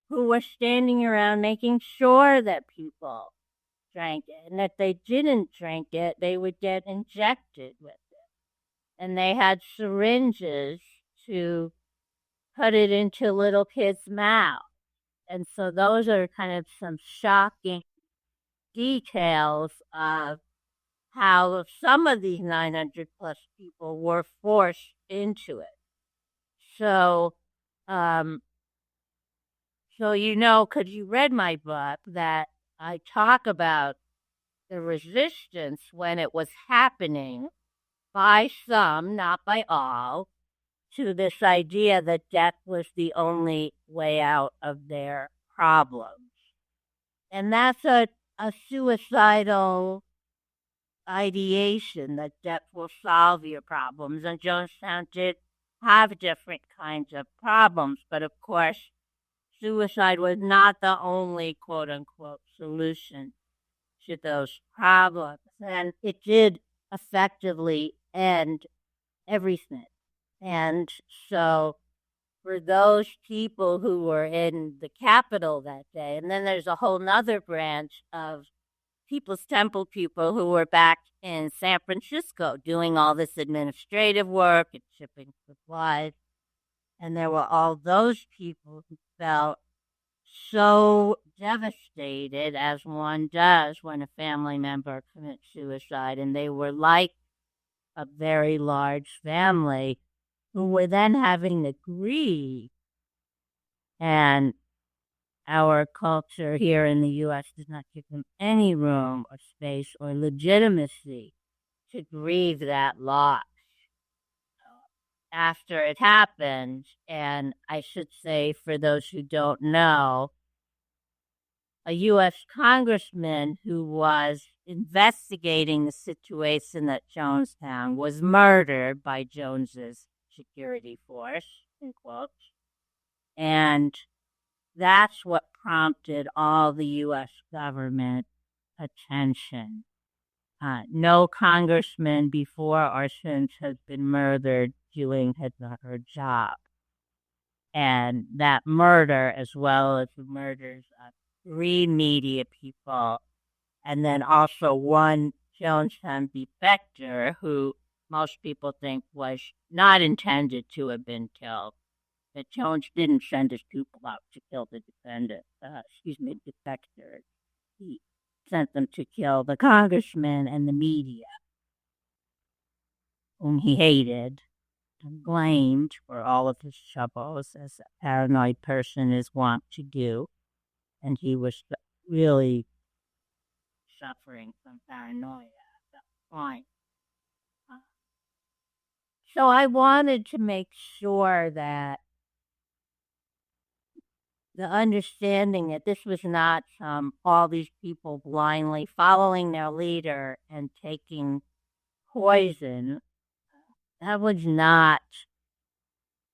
who were standing around making sure that people drank it, and if they didn't drink it, they would get injected with it. And they had syringes to put it into little kids' mouths. And so those are kind of some shocking details of how some of these 900 plus people were forced into it. So, um, so because you read my book, that I talk about the resistance when it was happening by some, not by all, to this idea that death was the only way out of their problems. And that's a suicidal ideation, that death will solve your problems. And Jonestown did have different kinds of problems, but of course, suicide was not the only quote unquote solution to those problems. And it did effectively end everything. And so for those people who were in the Capitol that day, and then there's a whole nother branch of People's Temple people who were back in San Francisco doing all this administrative work and shipping supplies. And there were all those people who felt so devastated, as one does when a family member commits suicide. And they were like a very large family who were then having to grieve. And our culture here in the U.S. does not give them any room or space or legitimacy to grieve that loss after it happened. And I should say, for those who don't know, a U.S. congressman who was investigating the situation at Jonestown was murdered by Jones's security force, in quotes. And that's what prompted all the U.S. government attention. No congressman before or since has been murdered doing his or her job. And that murder, as well as the murders of 3 media people, and then also one Jonestown defector who most people think was not intended to have been killed. That Jones didn't send his people out to kill the defectors. He sent them to kill the congressman and the media, whom he hated and blamed for all of his troubles, as a paranoid person is wont to do. And he was really suffering from paranoia at that point. So I wanted to make sure that the understanding that this was not all these people blindly following their leader and taking poison. That was not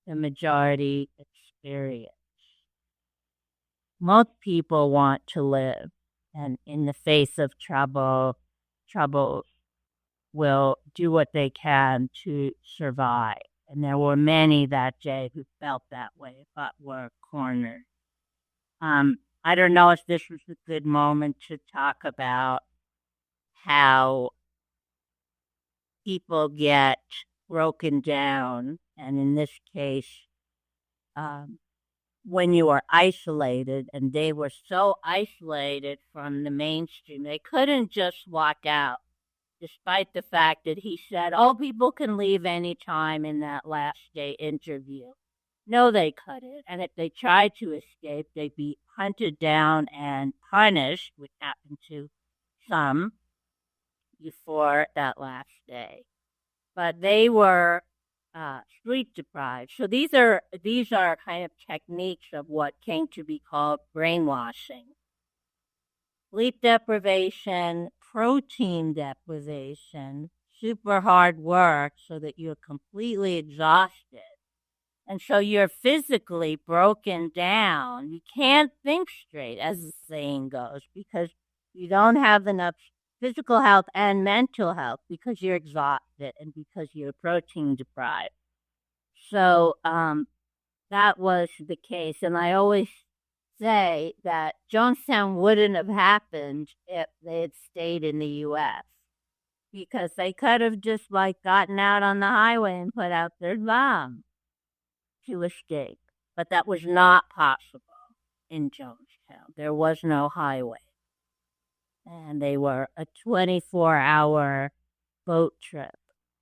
the majority experience. Most people want to live, and in the face of trouble will do what they can to survive. And there were many that day who felt that way, but were cornered. I don't know if this was a good moment to talk about how people get broken down. And in this case, when you are isolated, and they were so isolated from the mainstream, they couldn't just walk out, despite the fact that he said, oh, people can leave any time in that last day interview. No, they couldn't. And if they tried to escape, they'd be hunted down and punished, which happened to some before that last day. But they were sleep deprived. So these are kind of techniques of what came to be called brainwashing. sleep deprivation, protein deprivation, super hard work so that you're completely exhausted. And so you're physically broken down. You can't think straight, as the saying goes, because you don't have enough physical health and mental health because you're exhausted and because you're protein deprived. So that was the case. And I always say that Jonestown wouldn't have happened if they had stayed in the U.S. because they could have just like gotten out on the highway and put out their bomb to escape. But that was not possible in Jonestown. There was no highway. And they were a 24-hour boat trip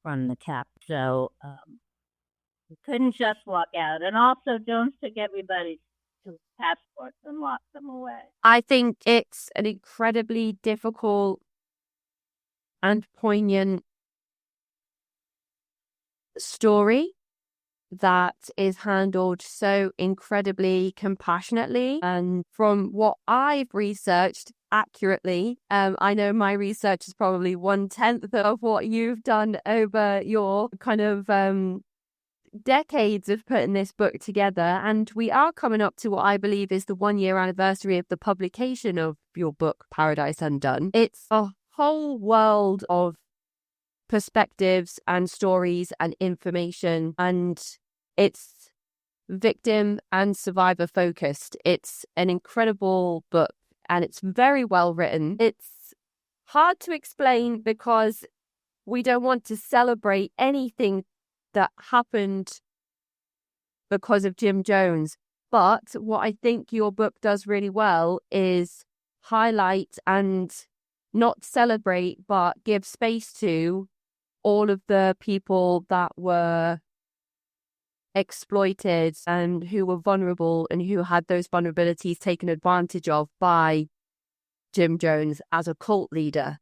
from the cap. So we couldn't just walk out. And also, Jones took everybody's passports and locked them away. I think it's an incredibly difficult and poignant story that is handled so incredibly compassionately. And from what I've researched accurately, I know my research is probably 1/10 of what you've done over your kind of decades of putting this book together. And we are coming up to what I believe is the 1-year anniversary of the publication of your book, Paradise Undone. It's a whole world of perspectives and stories and information, and it's victim and survivor focused. It's an incredible book and it's very well written. It's hard to explain because we don't want to celebrate anything that happened because of Jim Jones. But what I think your book does really well is highlight and not celebrate, but give space to all of the people that were exploited and who were vulnerable and who had those vulnerabilities taken advantage of by Jim Jones as a cult leader.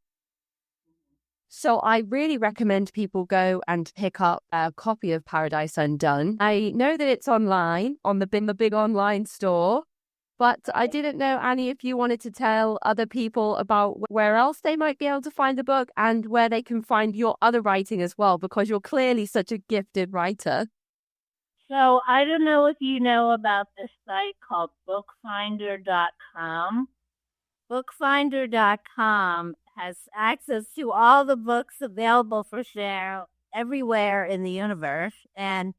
So I really recommend people go and pick up a copy of Paradise Undone. I know that it's online on the big online store, but I didn't know, Annie, if you wanted to tell other people about where else they might be able to find the book and where they can find your other writing as well, because you're clearly such a gifted writer. So I don't know if you know about this site called bookfinder.com. Bookfinder.com has access to all the books available for sale everywhere in the universe. And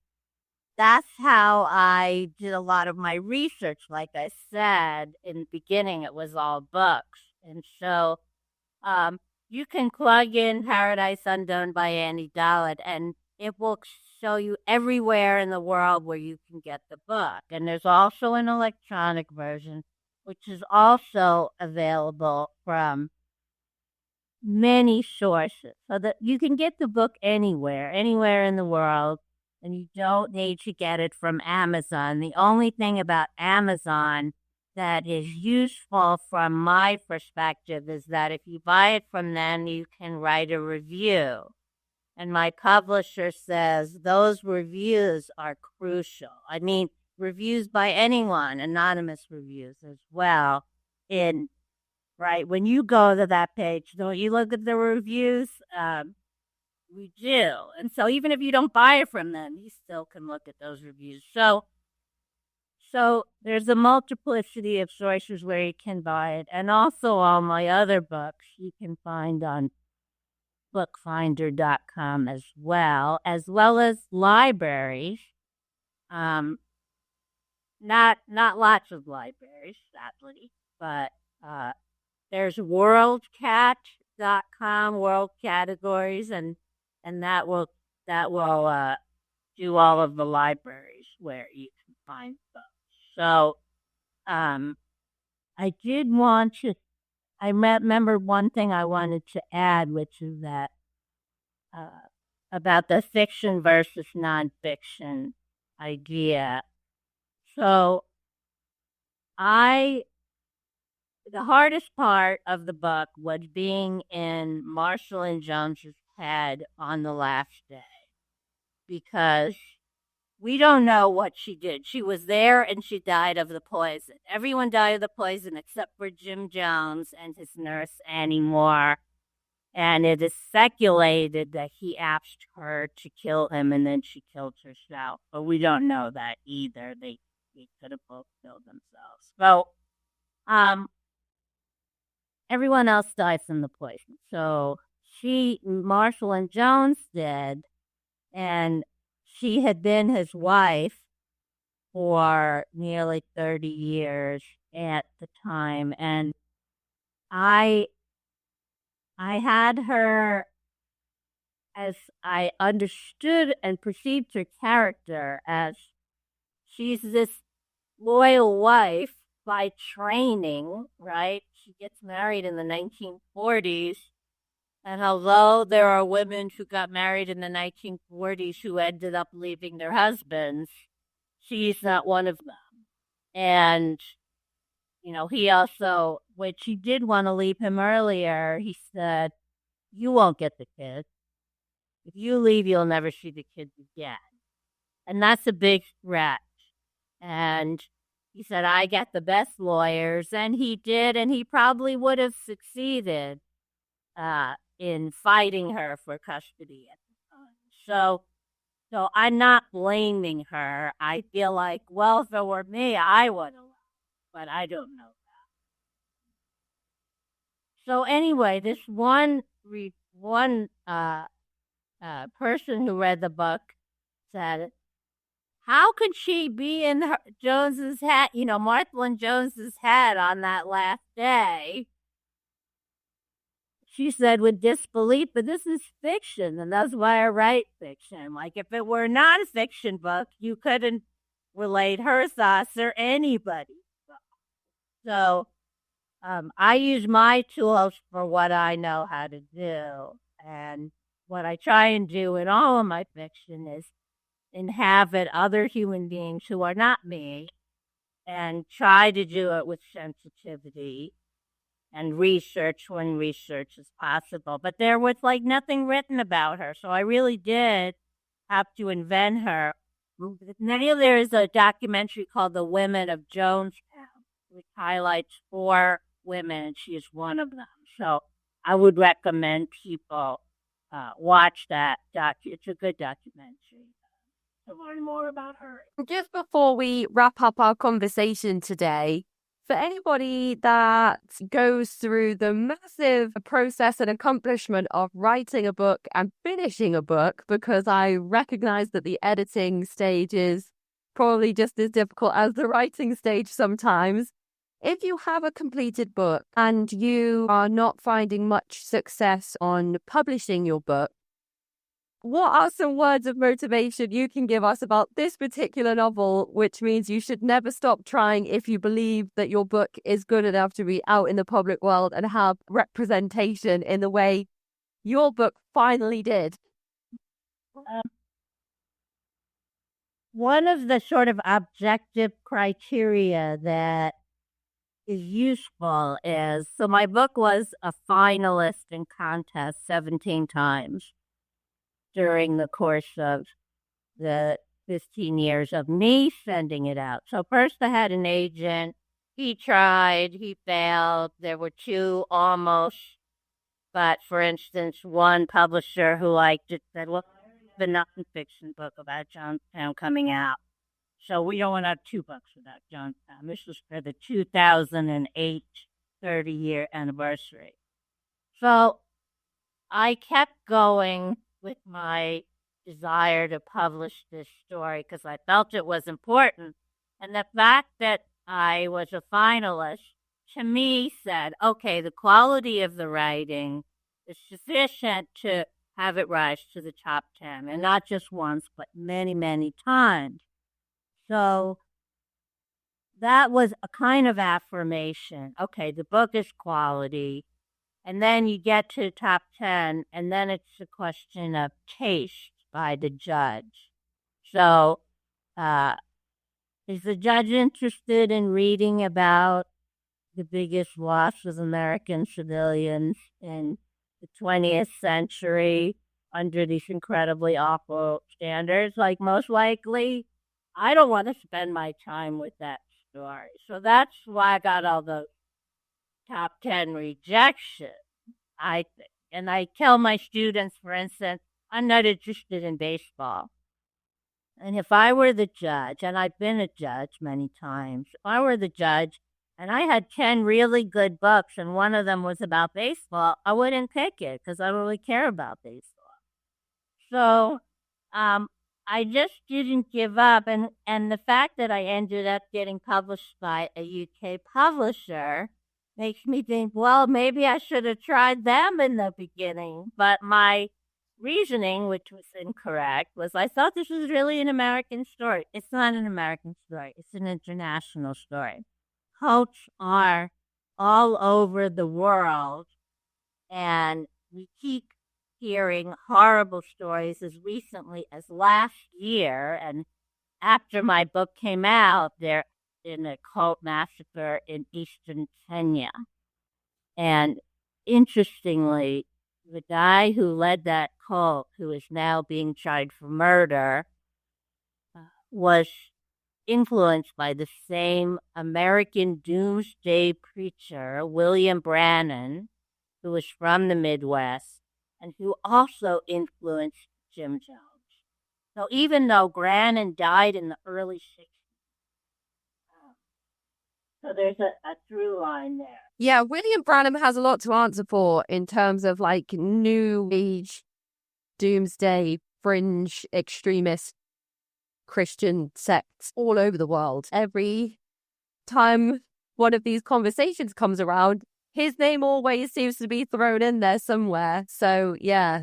that's how I did a lot of my research. Like I said in the beginning, it was all books. And so you can plug in Paradise Undone by Annie Dawid, and it will show you everywhere in the world where you can get the book. And there's also an electronic version, which is also available from many sources, so that you can get the book anywhere in the world, and you don't need to get it from Amazon. The only thing about Amazon that is useful from my perspective is that if you buy it from them, you can write a review. And my publisher says those reviews are crucial. I mean, reviews by anyone, anonymous reviews as well. Right, when you go to that page, don't you look at the reviews? We do. And so even if you don't buy it from them, you still can look at those reviews. So there's a multiplicity of sources where you can buy it. And also all my other books you can find on bookfinder.com as well as libraries. Not lots of libraries, sadly, but there's worldcat.com, world categories, and that will do all of the libraries where you can find books. So I did want to, I remember one thing I wanted to add, which is that about the fiction versus nonfiction idea. So the hardest part of the book was being in Marshall and Jones's head on the last day, because we don't know what she did. She was there and she died of the poison. Everyone died of the poison except for Jim Jones and his nurse, Annie Moore. And it is speculated that he asked her to kill him and then she killed herself. But we don't know that either. They could have both killed themselves. So everyone else died from the poison. So Marshall and Jones did, and she had been his wife for nearly 30 years at the time. And I had her, as I understood and perceived her character, as she's this loyal wife by training, right? She gets married in the 1940s. And although there are women who got married in the 1940s who ended up leaving their husbands, she's not one of them. And, he also, when she did want to leave him earlier, he said, "You won't get the kids. If you leave, you'll never see the kids again." And that's a big threat. And he said, "I get the best lawyers." And he did, and he probably would have succeeded in fighting her for custody at the time. So I'm not blaming her. I feel like, well, if it were me, I would have, but I don't know that. So anyway, this one person who read the book said, "How could she be in Jones's head, Martha and Jones's head on that last day?" She said with disbelief, "But this is fiction, and that's why I write fiction. Like, if it were a nonfiction book, you couldn't relate her thoughts or anybody's thoughts." So I use my tools for what I know how to do. And what I try and do in all of my fiction is inhabit other human beings who are not me and try to do it with sensitivity and research when research is possible. But there was like nothing written about her. So I really did have to invent her. There is a documentary called The Women of Jonestown, which highlights 4 women, and she is one of them. So I would recommend people watch that It's a good documentary to learn more about her. Just before we wrap up our conversation today, for anybody that goes through the massive process and accomplishment of writing a book and finishing a book, because I recognize that the editing stage is probably just as difficult as the writing stage sometimes. If you have a completed book and you are not finding much success on publishing your book, what are some words of motivation you can give us about this particular novel, which means you should never stop trying if you believe that your book is good enough to be out in the public world and have representation in the way your book finally did? One of the sort of objective criteria that is useful is, so my book was a finalist in contests 17 times during the course of the 15 years of me sending it out. So first I had an agent. He tried, he failed. There were 2 almost. But for instance, one publisher who liked it said, "Well, I have a nonfiction book about Jonestown coming out. So we don't want to have 2 books about Jonestown." This was for the 2008 30-year anniversary. So I kept going with my desire to publish this story because I felt it was important. And the fact that I was a finalist, to me, said, okay, the quality of the writing is sufficient to have it rise to the top 10, and not just once, but many, many times. So that was a kind of affirmation. Okay, the book is quality. And then you get to top 10, and then it's a question of taste by the judge. So is the judge interested in reading about the biggest loss of American civilians in the 20th century? under these incredibly awful standards, like most likely, I don't want to spend my time with that story. So that's why I got all the top 10 rejection, I think. And I tell my students, for instance, I'm not interested in baseball. And if I were the judge, and I've been a judge many times, if I were the judge and I had 10 really good books and one of them was about baseball, I wouldn't pick it because I don't really care about baseball. So I just didn't give up. And the fact that I ended up getting published by a UK publisher makes me think, well, maybe I should have tried them in the beginning. But my reasoning, which was incorrect, was I thought this was really an American story. It's not an American story, it's an international story. Cults are all over the world, and we keep hearing horrible stories as recently as last year. And after my book came out, there in a cult massacre in eastern Kenya. And interestingly, the guy who led that cult, who is now being tried for murder, was influenced by the same American doomsday preacher, William Brannan, who was from the Midwest and who also influenced Jim Jones. So even though Brannan died in the early 60s, so there's a through line there. Yeah, William Branham has a lot to answer for in terms of like new age, doomsday, fringe, extremist Christian sects all over the world. Every time one of these conversations comes around, his name always seems to be thrown in there somewhere. So yeah,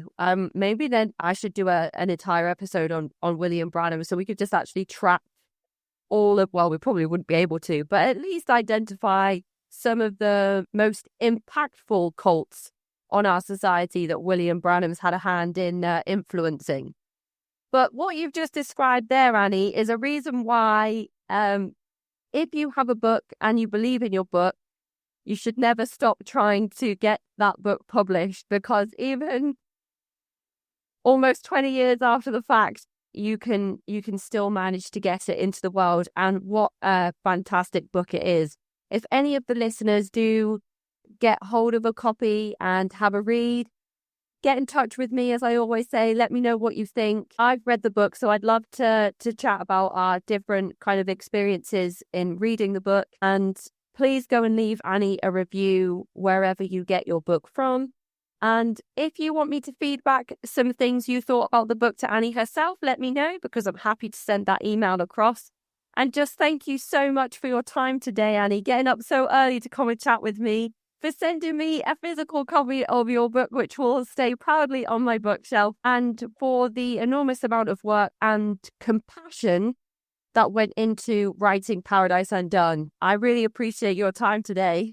maybe then I should do an entire episode on William Branham so we could just actually track all of, well, we probably wouldn't be able to, but at least identify some of the most impactful cults on our society that William Branham's had a hand in influencing. But what you've just described there, Annie, is a reason why if you have a book and you believe in your book, you should never stop trying to get that book published, because even almost 20 years after the fact, you can still manage to get it into the world. And what a fantastic book it is. If any of the listeners do get hold of a copy and have a read, get in touch with me. As I always say, let me know what you think. I've read the book, so I'd love to chat about our different kind of experiences in reading the book. And please go and leave Annie a review wherever you get your book from. And if you want me to feedback some things you thought about the book to Annie herself, let me know, because I'm happy to send that email across. And just thank you so much for your time today, Annie, getting up so early to come and chat with me, for sending me a physical copy of your book, which will stay proudly on my bookshelf, and for the enormous amount of work and compassion that went into writing Paradise Undone. I really appreciate your time today.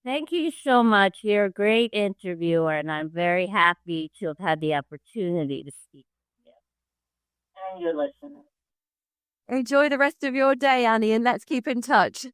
Thank you so much. You're a great interviewer, and I'm very happy to have had the opportunity to speak with you and your listeners. Enjoy the rest of your day, Annie, and let's keep in touch.